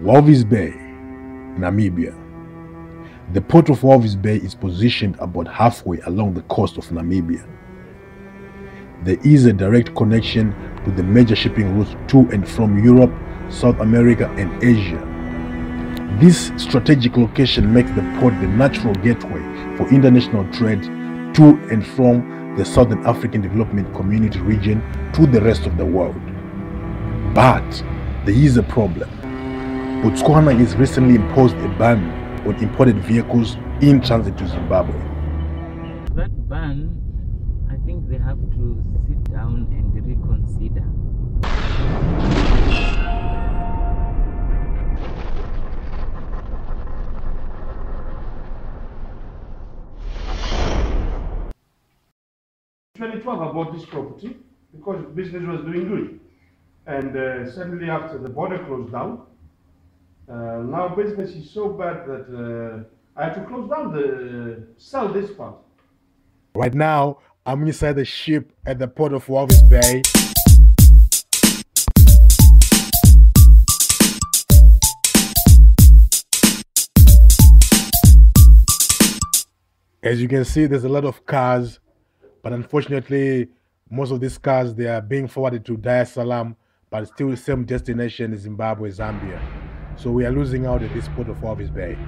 Walvis Bay, Namibia. The port of Walvis Bay is positioned about halfway along the coast of Namibia. There is a direct connection to the major shipping routes to and from Europe, South America, and Asia. This strategic location makes the port the natural gateway for international trade to and from the Southern African Development Community region to the rest of the world. But there is a problem. Botswana has recently imposed a ban on imported vehicles in transit to Zimbabwe. That ban, I think they have to sit down and reconsider. In 2012, I bought this property because business was doing good. And suddenly after the border closed down, now business is so bad that I had to close down sell this part. Right now, I'm inside the ship at the port of Walvis Bay. As you can see, there's a lot of cars, but unfortunately, most of these cars, they are being forwarded to Dar es Salaam, but still the same destination, Zimbabwe, Zambia. So we are losing out at this port of Walvis Bay.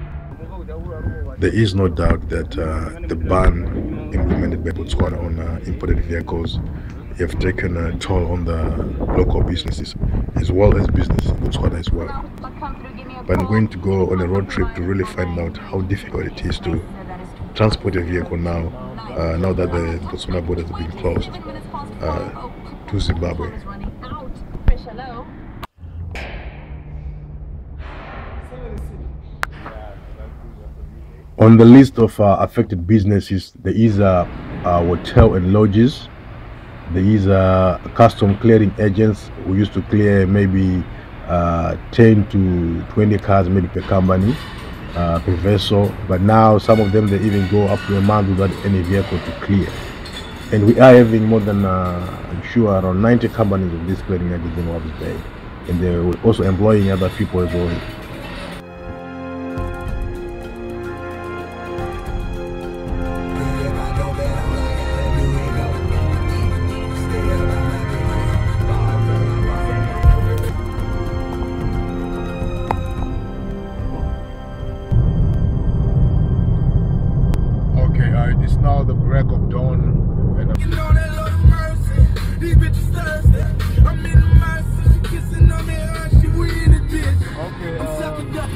There is no doubt that the ban implemented by Botswana on imported vehicles have taken a toll on the local businesses as well as business in Botswana as well. But I'm going to go on a road trip to really find out how difficult it is to transport a vehicle now, now that the Botswana border has been closed to Zimbabwe. On the list of affected businesses, there is hotel and lodges. There is custom clearing agents who used to clear maybe 10 to 20 cars maybe per company, per vessel. But now some of them, they even go up to a month without any vehicle to clear. And we are having more than, I'm sure, around 90 companies of this clearing agents in Walvis Bay. And they're also employing other people as well. It's now the break of dawn, and you know that Lord of mercy, these bitches thirsty. I'm in the mercy, she kissing on me, she we in the ditch. Okay, I'm sucking up,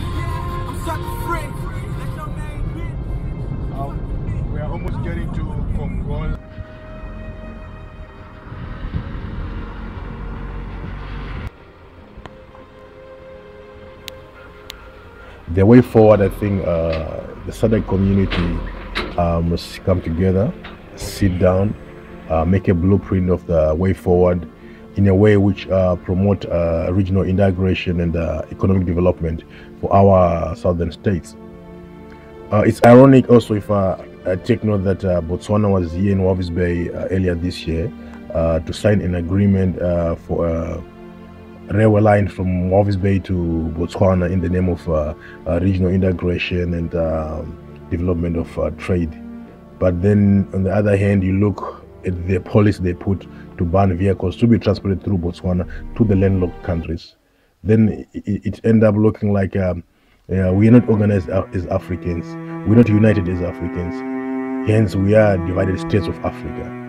I'm sucking free. That's your name, bitch. we are almost getting to Congo. The way forward, I think the SADC community must come together, sit down, make a blueprint of the way forward in a way which promote regional integration and economic development for our southern states. It's ironic also if I take note that Botswana was here in Walvis Bay earlier this year to sign an agreement for a railway line from Walvis Bay to Botswana in the name of regional integration and development of trade. But then on the other hand, you look at the policy they put to ban vehicles to be transported through Botswana to the landlocked countries. Then it ends up looking like we are not organized as Africans, we're not united as Africans, hence we are divided states of Africa.